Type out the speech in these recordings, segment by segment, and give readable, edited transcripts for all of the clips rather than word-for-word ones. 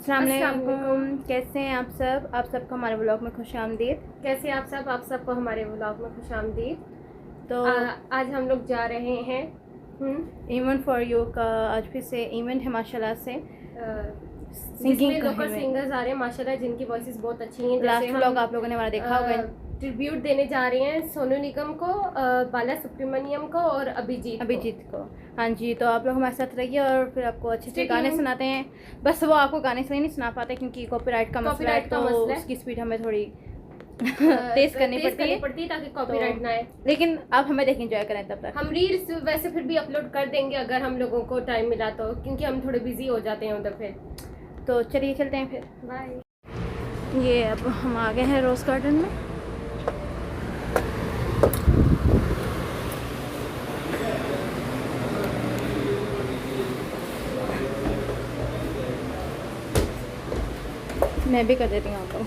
अस्सलाम वालेकुम। कैसे हैं आप सब? आप सबको हमारे व्लॉग में खुशामदीद। कैसे आप सब? आप सबको हमारे व्लॉग में खुशामदीद। तो आज हम लोग जा रहे हैं इवेंट फॉर यू का। आज फिर से इवेंट है माशाल्लाह से, जिसमें लोकल सिंगर्स आ रहे हैं माशाल्लाह, जिनकी वॉइसेस बहुत अच्छी हैं। लास्ट व्लॉग आप लोगों ने हमारा देखा होगा। ट्रिब्यूट देने जा रहे हैं सोनू निगम को, बाला सुब्रमण्यम को और अभिजीत को। हाँ जी, तो आप लोग हमारे साथ रहिए और फिर आपको अच्छे से गाने सुनाते हैं। बस वो आपको गाने सही नहीं सुना पाते क्योंकि कॉपीराइट का मसला है, तो उसकी स्पीड हमें थोड़ी तेज करनी पड़ती है ताकि कॉपीराइट ना आए। लेकिन आप हमें देख एंजॉय करें। तब तक हम रील्स वैसे फिर भी अपलोड कर देंगे अगर हम लोगों को टाइम मिला तो, क्योंकि हम थोड़े बिजी हो जाते हैं उधर। फिर तो चलिए चलते हैं फिर। बाय। ये अब हम आ गए हैं रोज़ गार्डन में। मैं भी कर देती हूँ आपको।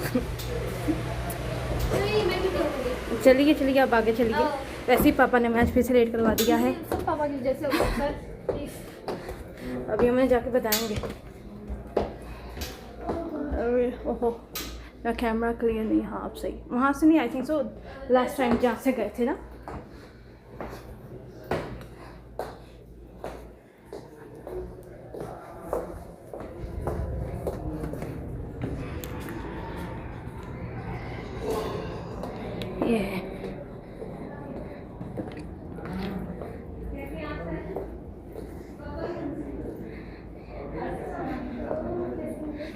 चलिए चलिए, आप आगे चलिए। वैसे ही पापा ने मैच फिर से लेट करवा दिया है। सब पापा की जैसे होगा सर। अभी हमें जाके बताएंगे। अरे ओहो, मेरा कैमरा क्लियर नहीं। हाँ अब सही। वहाँ से नहीं, I think so last time जहाँ से गए थे ना। ये है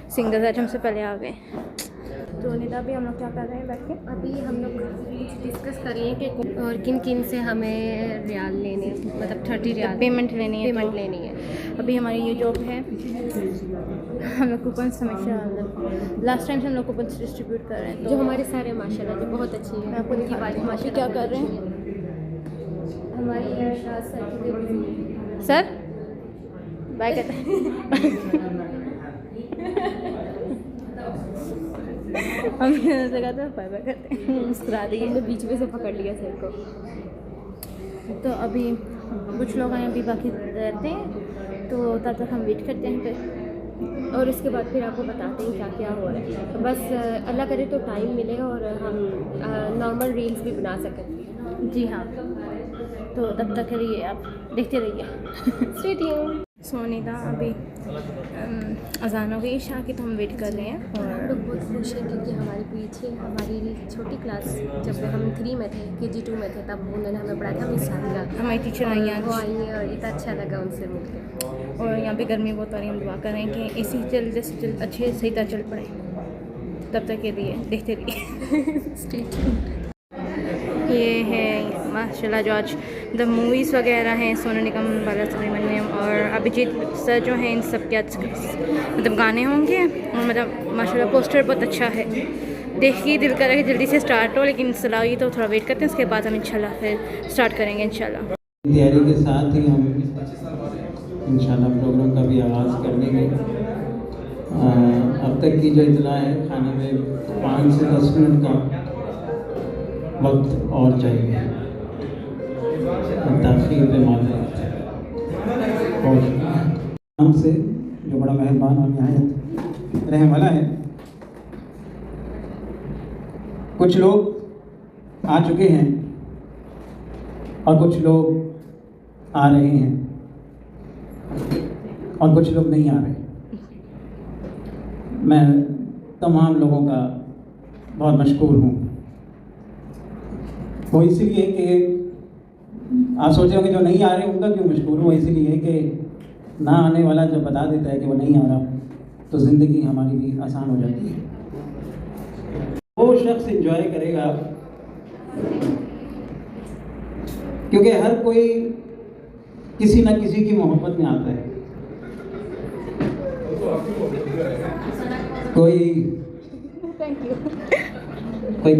सिंगर्स आज हमसे पहले आ गए। तो निदा भी हम लोग क्या कर रहे हैं बैठ के? अभी हम लोग कुछ डिस्कस कर रहे हैं कि और किन किन से हमें रियाल लेने, मतलब 30 रियाल पेमेंट लेनी है। पेमेंट लेनी है। अभी हमारी ये जॉब है, हम लोग कूपन हमेशा लास्ट टाइम से हम लोग कूपन डिस्ट्रीब्यूट कर रहे हैं। जो हमारे सारे माशाल्लाह जो बहुत अच्छी है। मैं आपको दिखा रही हूँ माशा क्या कर रहे हैं। हमारी इरशाद सर सर बाय कहते हैं। हम से कहते हैं बाय बाय करते हैं, मुस्कुरा दिए। हमने बीच में से पकड़ लिया सर को। तो अभी कुछ लोग आए, अभी बाकी रहते हैं, तो तब तक हम वेट करते हैं फिर, और उसके बाद फिर आपको बताते हैं क्या क्या हो रहा है। तो बस अल्लाह करे तो टाइम मिले और हम नॉर्मल रील्स भी बना सकें। जी हाँ। तो तब तक के लिए आप देखते रहिए। Stay tuned. सोनीदा अभी अजान हो गई ईशा की, तो हम वेट कर रहे हैं। हम और लोग बहुत खुश हैं क्योंकि हमारे पीछे हमारी छोटी क्लास, जब हम 3 में थे, KG 2 में थे, तब उन्होंने हमें पढ़ाया था। मिस सादिया हमारी टीचर आई हैं, वो आई है और इतना अच्छा लगा उनसे मिलकर। और यहाँ पे गर्मी बहुत आ रही है। हम दुआ कर रहे हैं कि AC जल्द से जल्द अच्छे सही तरह चल पड़े। तब तक के लिए देखते रहिए। ये है माशाल्लाह जो आज द मूवीज़ वगैरह हैं, सोनू निगम, बाला सुब्रमण्यम और अभिजीत सर जो हैं, इन सब के आज मतलब गाने होंगे। और मतलब माशाल्लाह पोस्टर बहुत अच्छा है, देख के दिल कर रहा है कि जल्दी से स्टार्ट हो। लेकिन सलाह ये तो थोड़ा वेट करते हैं, उसके बाद हम इंशाल्लाह फिर स्टार्ट करेंगे इंशाल्लाह। तैयारी के साथ ही हम इंशाल्लाह प्रोग्राम का भी आगाज़ कर देंगे। अब तक की जो इतला है, खाने में 5 से 10 मिनट का वक्त और चाहिए। ताख़ीर पे माज़रत और से जो बड़ा मेहरबान और निहायत रहने वाला है। कुछ लोग आ चुके हैं और कुछ लोग आ रहे हैं और कुछ लोग नहीं आ रहे। मैं तमाम लोगों का बहुत मशकूर हूँ। वो इसीलिए कि आप सोचे होंगे जो नहीं आ रहे उनका क्यों मशहूर हूँ। इसीलिए कि ना आने वाला जब बता देता है कि वो नहीं आ रहा, तो ज़िंदगी हमारी भी आसान हो जाती है। वो शख्स एंजॉय करेगा क्योंकि हर कोई किसी न किसी की मोहब्बत में आता है। कोई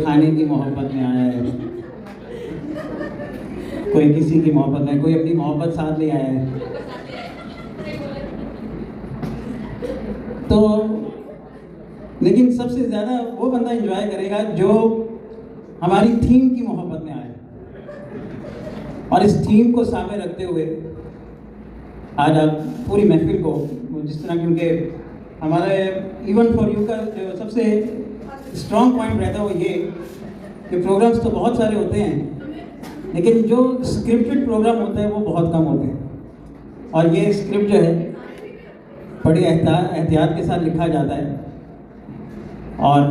खाने की मोहब्बत में आया है, कोई किसी की मोहब्बत में, कोई अपनी मोहब्बत साथ ले आया है। तो लेकिन सबसे ज़्यादा वो बंदा एंजॉय करेगा जो हमारी थीम की मोहब्बत में आए। और इस थीम को सामने रखते हुए आज आप पूरी महफिल को जिस तरह, क्योंकि हमारे इवन फॉर यू का जो सबसे स्ट्रॉन्ग पॉइंट रहता है वो ये कि प्रोग्राम्स तो बहुत सारे होते हैं, लेकिन जो स्क्रिप्टेड प्रोग्राम होता है वो बहुत कम होते हैं। और ये स्क्रिप्ट जो है बड़ी एहतियात के साथ लिखा जाता है। और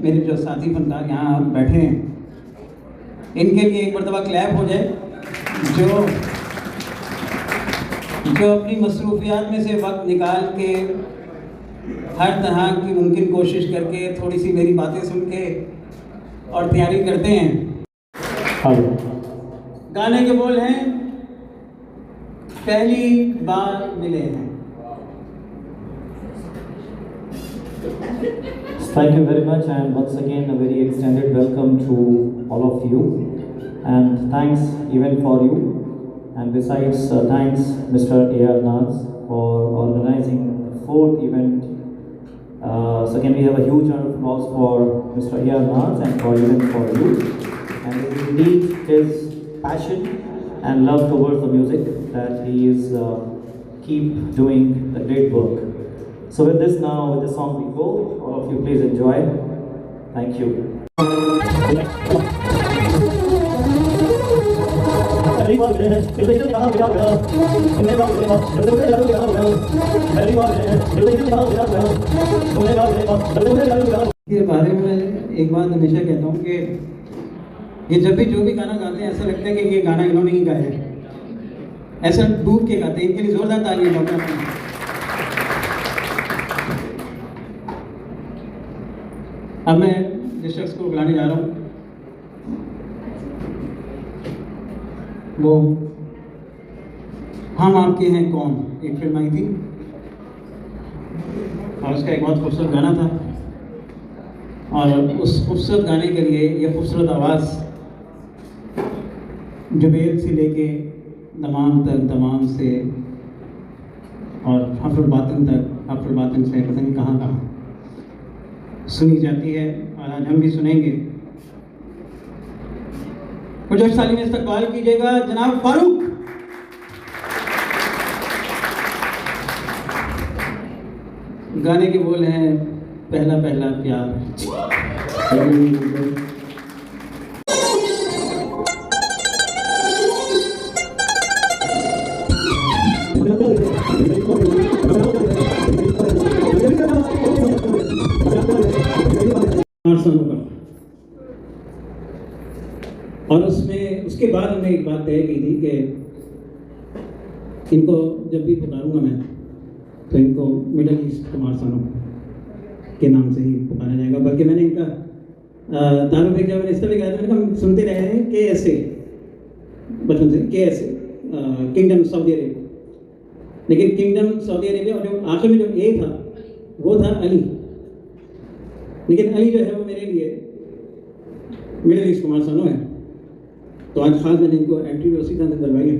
मेरे जो साथी फनकार यहाँ बैठे हैं, इनके लिए एक मरतबा क्लैप हो जाए, जो अपनी मसरूफियात में से वक्त निकाल के हर तरह की मुमकिन कोशिश करके थोड़ी सी मेरी बातें सुन के और तैयारी करते हैं। गाने के बोल हैं, पहली बार मिले हैं। Thank you very much, and once again a very extended welcome to all of you, and thanks even for you, and besides thanks Mr. A.R. Naz for organizing the 4th event. So can we have a huge round of applause for Mr. A.R. Naz and for even for you, and it is indeed his passion and love towards the music that he is keep doing the great work. So with this now, with the song we go, all of you please enjoy. Thank you. के बारे में एक बात हमेशा कहता हूँ कि ये जब भी जो भी गाना गाते हैं ऐसा लगता है कि ये गाना इन्होंने ही गाया है, ऐसा डूब के गाते हैं। इनके लिए जोरदार तालियां होगा। अब मैं जिस शख्स को बुलाने जा रहा हूँ वो हम आपके हैं कौन, एक फिल्म आई थी और उसका एक बहुत खूबसूरत गाना था, और उस खूबसूरत गाने के लिए ये खूबसूरत आवाज़ जुबेल से लेके दमाम तक, दमाम से और हफ्रुल बातिन तक, हफ्रुल बातिन से पता नहीं कहाँ कहाँ सुनी जाती है, और आज हम भी सुनेंगे। कुछ साली में इस्तकबाल कीजिएगा जनाब फारूक। गाने के बोल हैं, पहला पहला प्यार। और उसके बाद हमने एक बात तय की थी कि इनको जब भी पुकारूंगा मैं तो इनको मिडल ईस्ट कुमार सानू के नाम से ही पुकारा जाएगा। बल्कि मैंने इनका तारुफ एक जब मैंने इस तरह कहा था, मैंने कहा सुनते रहे हैं KSA बचपन से, KSA किंगडम सऊदी अरेबिया, लेकिन किंगडम सऊदी अरेबिया और जो आखिर में जो A था वो था अली, लेकिन अली जो है वो मेरे लिए मिडल ईस्ट कुमार सानू है। तो आज खास मैंने इनको एंट्री भी उसी तरह करवाई है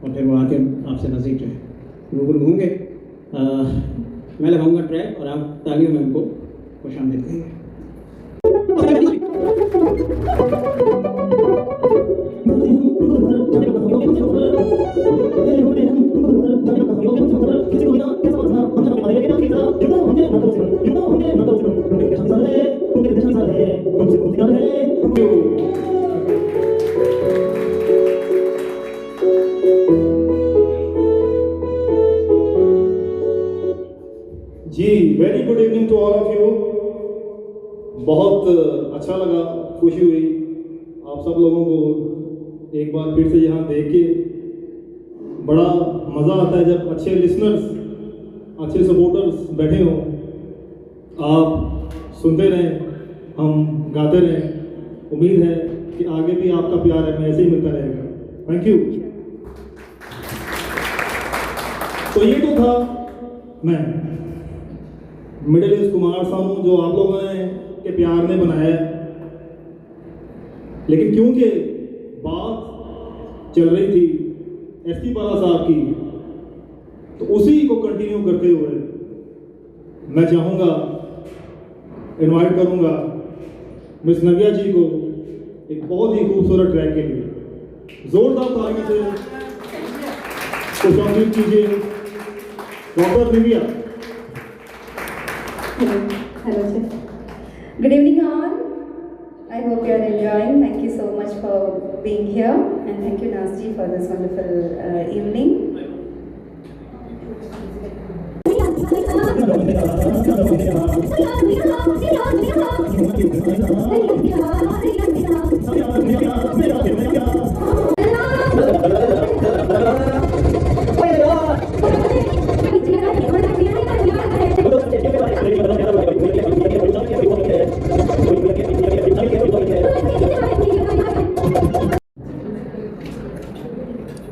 और फिर वो आके आपसे नज़दीक जो है रूबरू होंगे। मैं लगाऊंगा ट्रैक और आप तालियों में उनको खुशामदीद कहिए। जी, very good evening to all of you. बहुत अच्छा लगा, खुशी हुई आप सब लोगों को एक बार फिर से यहाँ देख के। बड़ा मज़ा आता है जब अच्छे लिसनर्स, अच्छे सपोर्टर्स बैठे हों, आप सुनते रहें, हम गाते रहें। उम्मीद है कि आगे भी आपका प्यार हमें ऐसे ही मिलता रहेगा। Thank you. तो ये तो था मैं मिडिल ईस्ट कुमार सानू, जो आप लोगों ने के प्यार ने बनाया है। लेकिन क्योंकि बात चल रही थी SP बाला साहब की, तो उसी को कंटिन्यू करते हुए मैं चाहूँगा, इनवाइट करूँगा मिस नव्या जी को एक बहुत ही खूबसूरत ट्रैक के लिए जोरदार तालियों से खुशामदीद कीजिए। Doctor Navya. Hello, sir. Good evening, all. I hope you are enjoying. Thank you so much for being here, and thank you, Nasji, for this wonderful evening.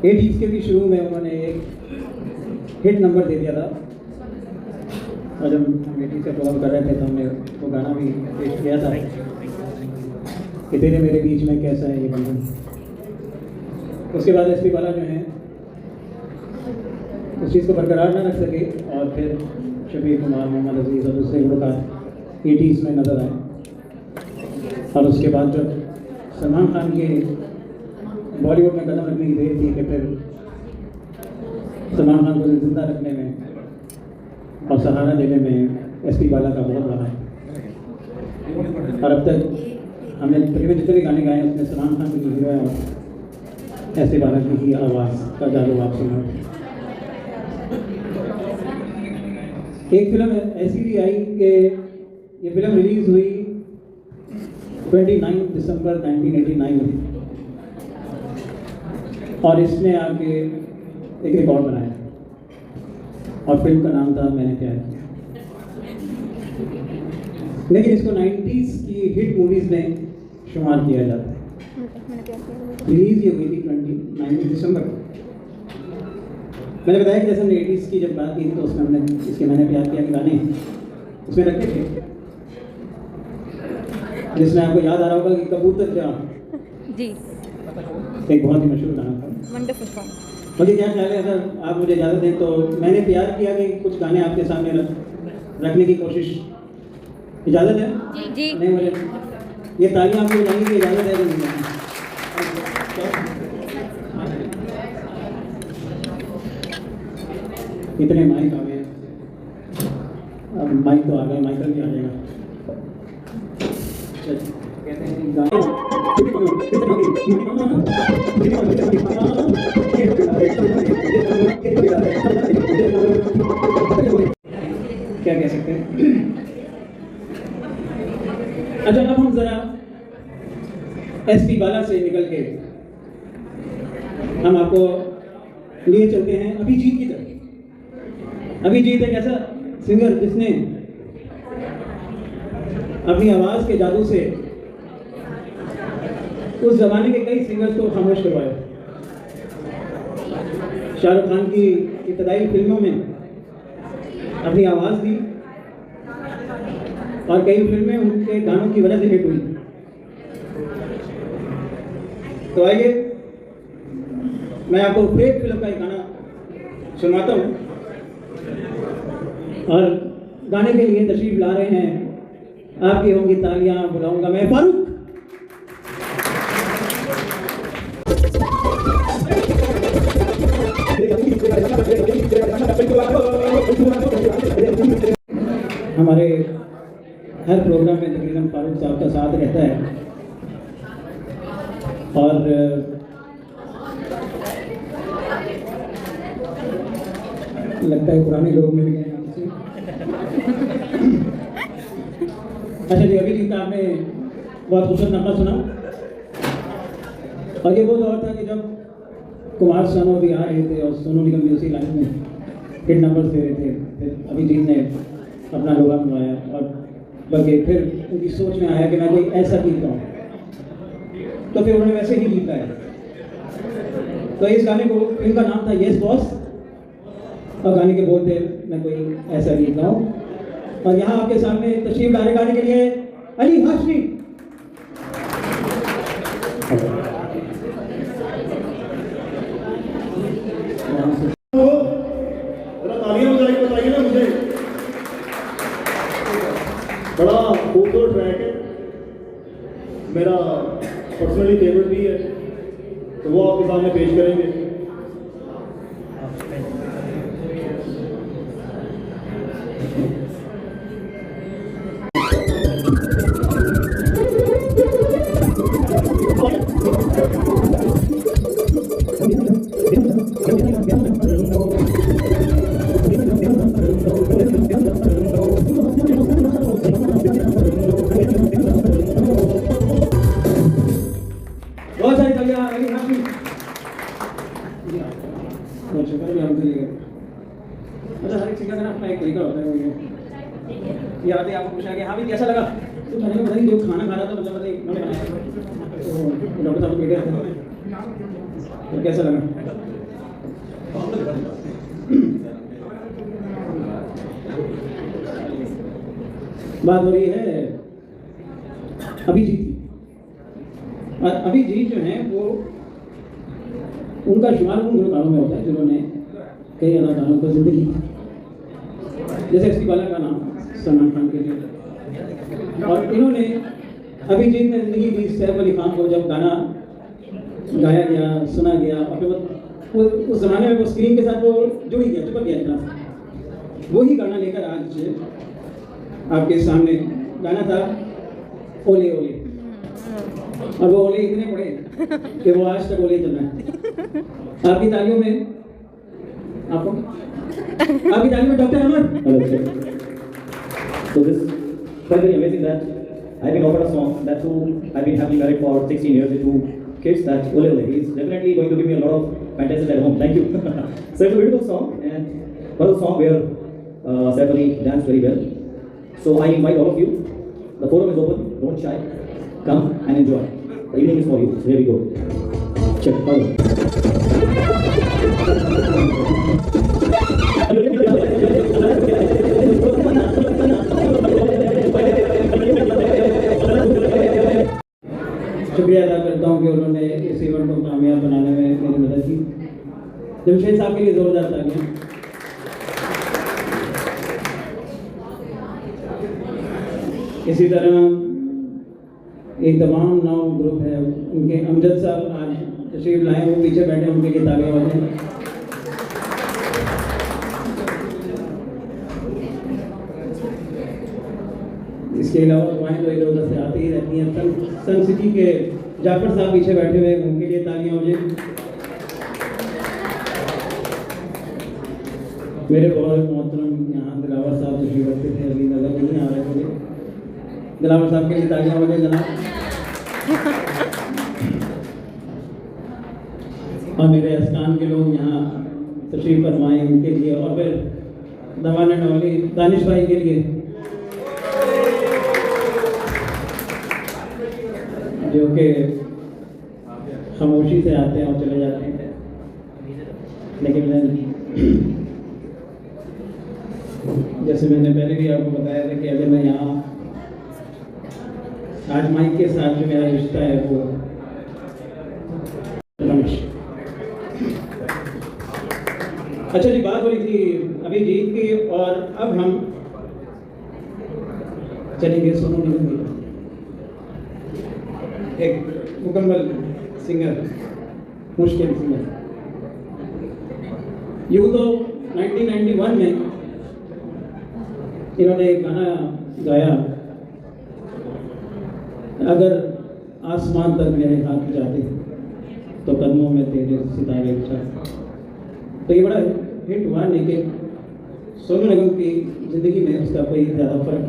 Eighties के भी शुरू में उन्होंने एक हिट नंबर दे दिया था, और जब हम एटीज़ का प्रोग्राम कर रहे थे तो हमने वो गाना भी पेश किया था कि तेरे मेरे बीच में कैसा है ये बंधन। उसके बाद एसपी बाला जो हैं उस चीज़ को बरकरार ना रख सके और फिर शबीर कुमार, मोहम्मद अजीज़ और दूसरे गुलकार एटीज़ में नज़र आए। और उसके बाद जब सलमान खान के बॉलीवुड में कदम रखने की देर थी कि फिर सलमान खान को जिंदा रखने में और सहारा देने में एसपी बाला का बहुत बड़ा है। और अब तक हमने तकरीबन जितने भी गाने गाए हैं उसमें सलमान खान की हीरो है और एसपी बाला की ही आवाज़ का जादू आप सुना। एक फिल्म ऐसी भी आई कि ये फिल्म रिलीज़ हुई 29 दिसंबर 1989 में, और इसने आके एक रिकॉर्ड बनाया और फिल्म का नाम था मैंने प्यार किया। लेकिन इसको 90s की हिट मूवीज़ में शुमार किया जाता है। रिलीज़ ये हुई थी 29 दिसंबर को। मैंने बताया कि जैसे हमने 80s की जब बात की तो उसमें हमने इसके मैंने प्यार किया के गाने उसमें रखे थे, जिसमें आपको याद आ रहा होगा कि कबूतर क्या जी, एक बहुत ही मशहूर गाना था। Wonderful song. मुझे क्या ख्याल है, अगर आप मुझे इजाज़त दें तो मैंने प्यार किया कि कुछ गाने आपके सामने रखने की कोशिश, इजाज़त है? जी। नहीं, मुझे ये तालियां आपको बजाने की इजाज़त है कि नहीं? इतने माइक आ गए, अब माइक तो आ गए, माइकल भी आ जाएगा। कहते हैं क्या कह सकते हैं। अच्छा, अब हम जरा एसपी बाला से निकल के हम आपको लिए चलते हैं अभिजीत की तरफ। अभिजीत एक ऐसा सिंगर जिसने अपनी आवाज के जादू से उस जमाने के कई सिंगर्स को खामोश करवाया। शाहरुख खान की इब्तदाई फिल्मों में अपनी आवाज दी और कई फिल्में उनके गानों की वजह से हिट हुई। तो आइए मैं आपको फेक फिल्म का एक गाना सुनाता हूँ, और गाने के लिए तशरीफ ला रहे हैं, आपकी होंगी तालियां, बुलाऊंगा मैं फारूक। हमारे हर प्रोग्राम में तकरीबन फारूक साहब का साथ रहता है, और लगता है पुराने लोग मिल गए हैं आपसे। अच्छा जी, अभी जी आपने बहुत खूबसूरत नगमा सुना, और ये वो दौर था कि जब कुमार सानू भी आ रहे थे और सोनू निगम भी उसी लाइन में हिट नंबर्स दे रहे थे। फिर अभिजीत ने अपना लोगा बनवाया, और बल्कि फिर उनकी सोच में आया कि मैं कोई ऐसा गीत गाऊँ, तो फिर उन्होंने वैसे ही गीत गाया। तो इस गाने को, फिल्म का नाम था यस बॉस, और गाने के बोल थे मैं कोई ऐसा गीत गाऊँ। और यहाँ आपके सामने तशरीफ लाने गाने के लिए अली हाशमी। तालियां बजा के बताइए ना मुझे। बड़ा खूबसूरत ट्रैक है, मेरा पर्सनली फेवरेट भी है, तो वो आपके सामने पेश करेंगे। ये आते आपको पूछा कि हाँ भाई कैसा लगा, तो मैंने बताया जो खाना खा रहा था मतलब उन्होंने बनाया, तो डॉक्टर साहब बैठे रहते तो कैसा लगा। बात हो रही है अभिजीत की। और अभिजीत जो है वो उनका शुमार उन गुलकारों में होता है जिन्होंने कई अदाकारों को जिंदगी, जैसे एस पी बाला का नाम सलमान खान के लिए, और इन्होंने अभिजीत ने जिंदगी दी सैफ अली खान को। जब गाना गाया गया, सुना गया, और फिर उस जमाने में वो स्क्रीन के साथ वो जुड़ गया, चिपक गया था। वही गाना लेकर आज आपके सामने गाना था ओले ओले, और वो ओले इतने बड़े कि वो आज तक ओले चल रहे हैं। आपकी तालियों में doctor Amar. So this is quite very amazing that I've been offered a song that too I've been happily married for 16 years with 2 kids. That Ole Ole, he's definitely going to give me a lot of fantasy at home. Thank you. So it's a beautiful song, and one of the song where Saif Ali danced very well. So I invite all of you. The forum is open. Don't shy. Come and enjoy. The evening is for you. So here we go. Check. Follow. शुक्रिया अदा करता हूँ कि उन्होंने इस event को कामयाब बनाने में मेरी मदद की। जमशेद साहब के लिए जोरदार तालियां। इसी तरह एक तमाम नौ ग्रुप है, उनके अमजद साहब आज तशरीफ लाए, वो पीछे बैठे, उनके लिए तालियां बजाएं। इसके अलावा दुआएं तो इधर उधर से आती ही रहती हैं। सन सिटी के जाफर साहब पीछे बैठे हुए, उनके लिए तालियां हो जाए। मेरे बहुत मोहतरम यहाँ दिलावर साहब तशरीफ रखते थे, अभी नजर नहीं आ रहे मुझे। दिलावर साहब के लिए तालियां हो जाए जनाब। और मेरे अस्तान के लोग यहाँ तशरीफ फरमाए, उनके लिए, और फिर दवाने नौली दानिश भाई के लिए जो कि खामोशी से आते हैं और चले जाते हैं। लेकिन जैसे मैंने पहले भी आपको बताया था कि अगर मैं यहाँ आज माइक के साथ जो मेरा रिश्ता है वो अच्छा जी, बात हो रही थी अभिजीत की, और अब हम चलेंगे सोनू निगम की। एक मुकम्मल सिंगर, मुश्किल सिंगर। यूँ तो 1991 में इन्होंने एक गाना गाया, अगर आसमान तक मेरे हाथ जाते तो कदमों में तेरे सितारे चढ़ते। तो ये बड़ा हिट हुआ, लेकिन सोनू निगम की ज़िंदगी में उसका कोई ज़्यादा फर्क।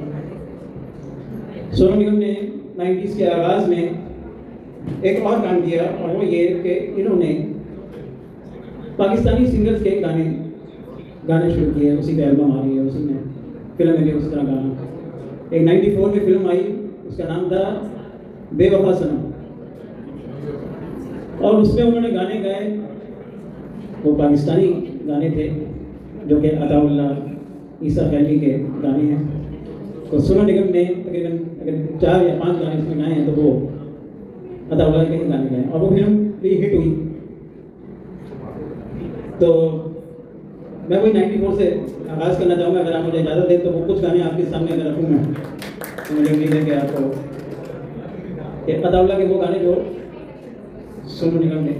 सोनू निगम ने 90s के आगाज़ में एक और काम किया, और वो ये कि इन्होंने पाकिस्तानी सिंगर्स के गाने शुरू किए। उसी का एल्बम आ रही है, उसी में फिल्म में भी उस तरह गाना। एक 94 में फिल्म आई, उसका नाम था बेवफा सनम, और उसमें उन्होंने गाने गाए, वो पाकिस्तानी गाने थे जो कि अताउल्लाह ईसा फैली के गाने हैं। तो सोनू निगम ने तकरीबन अगर 4 या 5 गाने इसमें गाए हैं तो वो अताउल्लाह के ही गाने गाए, और वो फिल्म भी हिट हुई। तो मैं वही 94 से आगाज़ करना चाहूँगा। अगर आप मुझे इजाज़त दें तो वो कुछ गाने आपके सामने अगर रखूँ मैं, तो मुझे उम्मीद है कि आपको अताउल्लाह के वो गाने जो सोनू निगम ने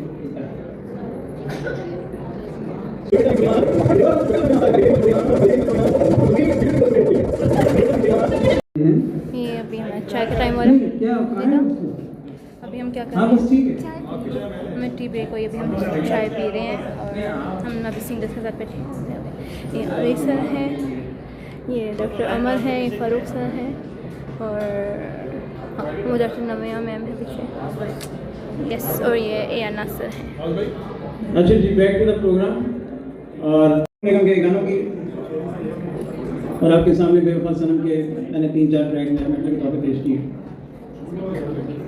ये अभी हमारा चाय का टाइम हो रहा है। क्या अभी हम क्या कर हाँ रहे बस ठीक है। हैं, हमें टी ब्रेक हुई, अभी हम चाय पी रहे हैं, और हम अभी सिंगर्स के साथ बैठे हैं। ये अली सर हैं, ये डॉक्टर अमर है, ये फ़ारूक सर है, और हाँ वो डॉक्टर नविया मैम है पीछे, यस, और ये ए आर नासर है। अच्छा जी, बैक टू द प्रोग्राम। और निगम के गानों की और आपके सामने बेवफा सनम के मैंने 3-4 ट्रैक मेटल के तौर पर पेश किए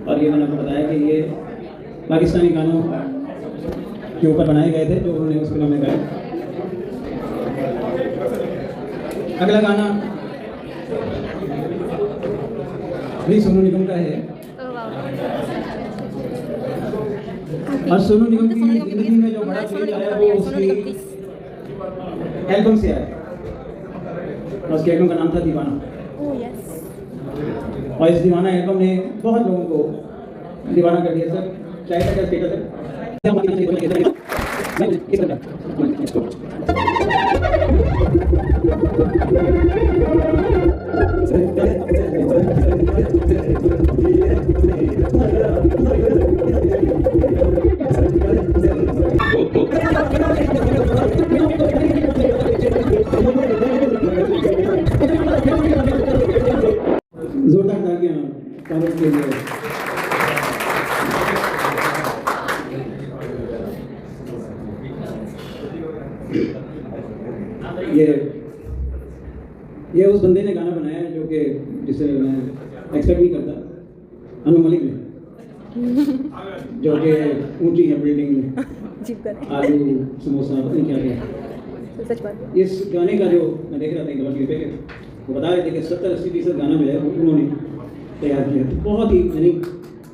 और ये मैंने आपको बताया कि ये पाकिस्तानी गानों के ऊपर बनाए गए थे जो उन्होंने उस फिल्म में गाए। अगला गाना भी सोनू निगम का है और सोनू निगम की जिंदगी में जो बड़ा चेंज आया वो उसकी एल्बम से आया और उसके एल्बम का नाम था दीवाना। और इस दीवाना एल्बम ने बहुत लोगों को दीवाना कर दिया। सर चाहे का क्या स्टेटस है? जोरदार तालियां कारों के लिए। ये उस बंदे ने गाना बनाया है जो कि जिसे मैं एक्सपेक्ट नहीं करता, अनु मलिक ने, जो कि ऊंची है बिल्डिंग में, आलू समोसा पता नहीं क्या क्या। इस गाने का जो मैं देख रहा था इंटरव्यू पे वो बता रहे थे कि 70-80% गाना जो है उन्होंने तैयार किया। तो बहुत ही यानी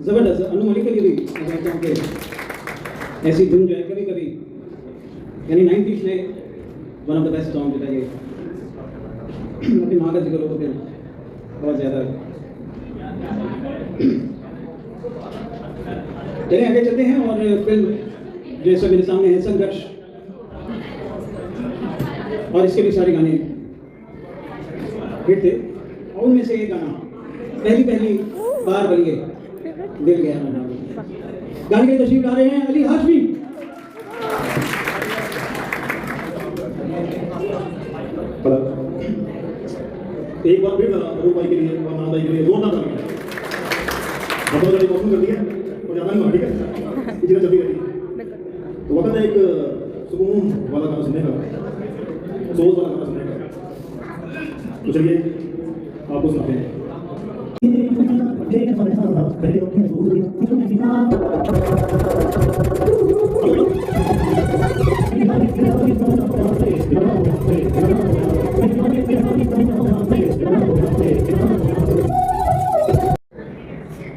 ज़बरदस्त। अनु मलिक के लिए भी मैं कहता हूँ कि ऐसी धुन जो है कभी कभी यानी 90s में one of the best song जो है ये अपनी माँ का जिक्र हो तो फिर बहुत ज़्यादा। चलिए आगे चलते हैं और फिल्म जैसा मेरे सामने है संघर्ष और इसके भी सारे गाने हिट थे और उनमें से एक गाना पहली बार बनिए दिल गया गाना। गाने के लिए तशरीफ ला रहे हैं अली हाशमी। एक बार फिर अरूप भाई के लिए और नाम भाई के लिए जोरदार तालियां। मतलब जब पसंद कर दिया तो ज़्यादा नहीं हुआ, ठीक है, इतना जल्दी करिए। तो वक्त है एक सुकून वाला गाना सुनने का, सोच वाला गाना सुनने का। तो चलिए आपको सुनाते हैं।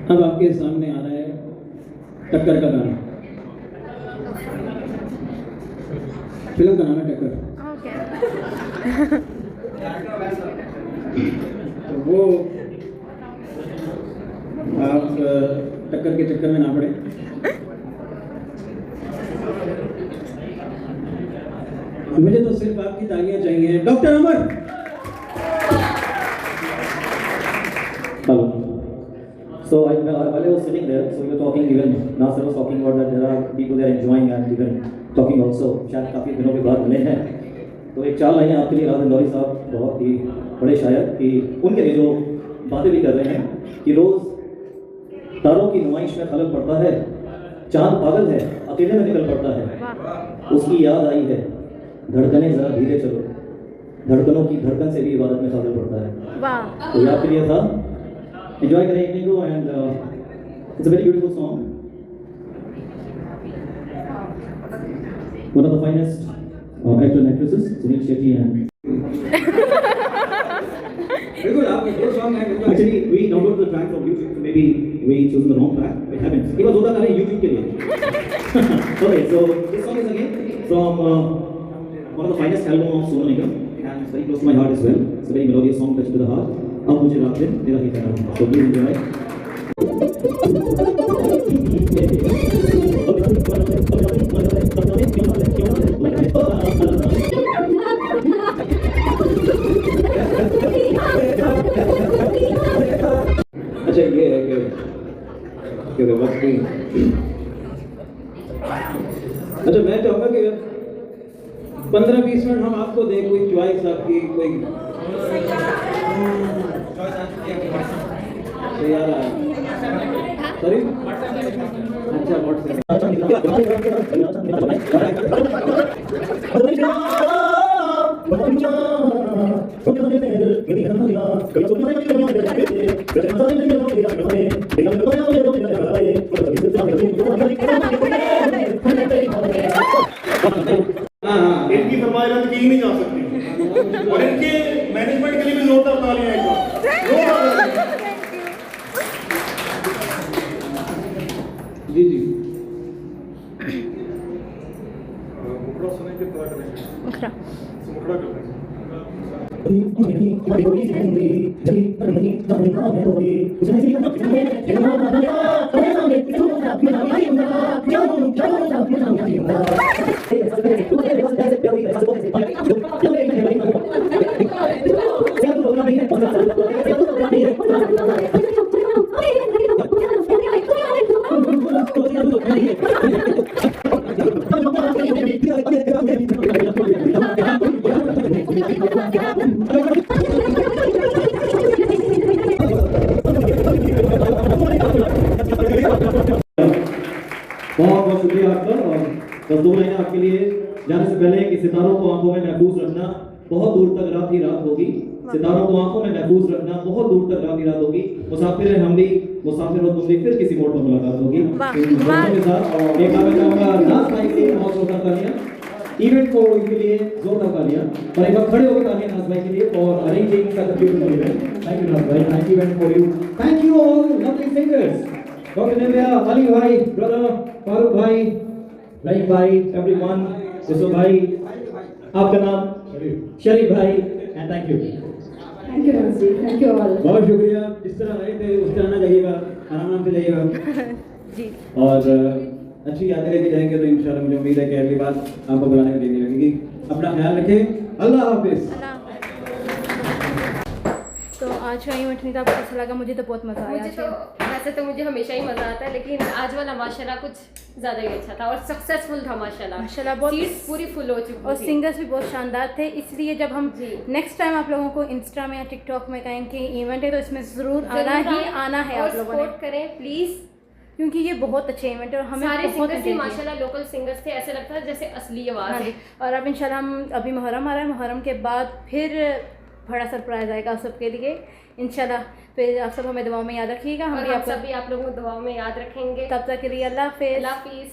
अब आपके सामने आ रहा है टक्कर का गाना। फिल्म का नाम है टक्कर। तो वो आप टक्कर के चक्कर में ना पड़े। मुझे तो सिर्फ आपकी तालियां चाहिए। Doctor Amar. Hello. So while I was sitting there, so we were talking, even Nasser was talking about that there are people there enjoying and even talking also. शायद काफ़ी दिनों के बाद मिले हैं। तो एक चाल आई है आपके लिए, राज इंदौरी साहब बहुत ही बड़े शायर कि उनके लिए जो बातें भी कर रहे हैं कि रोज़ तारों की नुमाइश में खलल पड़ता है, चांद पागल है अकेले में निकल पड़ता है, उसकी याद आई है धड़कने ज़रा धीरे चलो, धड़कनों की धड़कन से भी इबादत में खलल पड़ता है। तो ये आपके लिए था। Enjoy the evening go and it's a very beautiful song. One of the finest actor and actresses, Sunil Shetty and. बिल्कुल आपके दो सॉन्ग हैं। Actually, we downloaded the track from YouTube, so maybe we chosen the wrong track. It happens. ये बात होता है YouTube के लिए. Okay, so this song is again from one of the finest album of Sonu Nigam and it's very close to my heart as well. It's a very melodious song, touch to the heart. अब मुझे रात दिन तेरा ही कहना है, so please enjoy. अच्छा ये है कि वक्त नहीं। अच्छा मैं चाहूँगा कि 15-20 मिनट हम आपको दें, कोई चॉइस आपकी कोई यार सॉरी अच्छा व्हाट्सएप इनकी फरमाइश रद्द की ही नहीं जा सकती और इनके मैनेजमेंट के लिए भी जोरदार तालियां एक बार। जी जी मुखड़ा सुने किस तरह करेंगे? मुखड़ा मुखड़ा कर लेंगे। बहुत बहुत शुक्रिया आपका। और बस 2 लाइनें आपके लिए जाने से पहले कि सितारों को आंखों में महफूज रखना, बहुत दूर तक रात ही रात होगी। सितारों को आंखों में महफूज रखना, बहुत दूर तक रात ही रात होगी। मुसाफिर हैं हम भी, मुसाफिर हो तुम भी, फिर किसी मोड़ पर मुलाकात होगी। इन दोनों के साथ और एक बार मैं चाहूंगा नाज भाई के लिए बहुत जोरदार तालियां, इवेंट को इनके लिए जोरदार तालियां, और एक बार खड़े होकर तालियां नाज भाई के लिए for arranging such a beautiful event. Thank you Naaz भाई, thank you event for you, thank you all lovely singers, doctor Nivya, Ali भाई, ब्रदर फारूक भाई, रहीम भाई, एवरीवन, यूसुफ भाई, आपका नाम शरीफ भाई, and thank you. Thank you Naaz ji, thank you all. बहुत शुक्रिया। जिस तरह आए थे उस तरह ना जाइएगा, आराम से जाइएगा जी। और अच्छी यादें लेके जाएंगे तो इंशाल्लाह मुझे उम्मीद है कि अगली बार आपको बुलाने में देनी लगेगी। अपना ख्याल रखें, अल्लाह हाफिज़। तो आज का इवेंट नहीं था, आपको कैसा लगा? मुझे तो बहुत मज़ा आया। मुझे तो वैसे तो मुझे हमेशा ही मज़ा आता है, लेकिन आज वाला माशाल्लाह कुछ ज़्यादा ही अच्छा था और सक्सेसफुल था माशाल्लाह। माशाल्लाह बहुत सीट्स पूरी फुल हो चुकी और थी। सिंगर्स भी बहुत शानदार थे। इसलिए जब हम जी। नेक्स्ट टाइम आप लोगों को इंस्टा में या टिकटॉक में कहें कि इवेंट है तो इसमें ज़रूर आना ही आना है और आप लोगों ने, सपोर्ट करें प्लीज़। क्योंकि ये बहुत अच्छे इवेंट है और हमें सारे बहुत सिंगर्स ही enjoy किया। माशाल्लाह लोकल सिंगर्स थे, ऐसे लगता है जैसे असली आवाज़ हाँ है। जी। और अब इंशाल्लाह हम अभी मुहर्रम आ रहा है, मुहर्रम के बाद फिर बड़ा सरप्राइज आएगा सबके लिए इंशाल्लाह। फिर आप सब हमें दुआओं में याद रखिएगा, हम और भी हम आपको सभी आप लोगों को दुआओं में याद रखेंगे। तब तक के लिए अल्लाह हाफिज़। अल्लाह हाफिज़।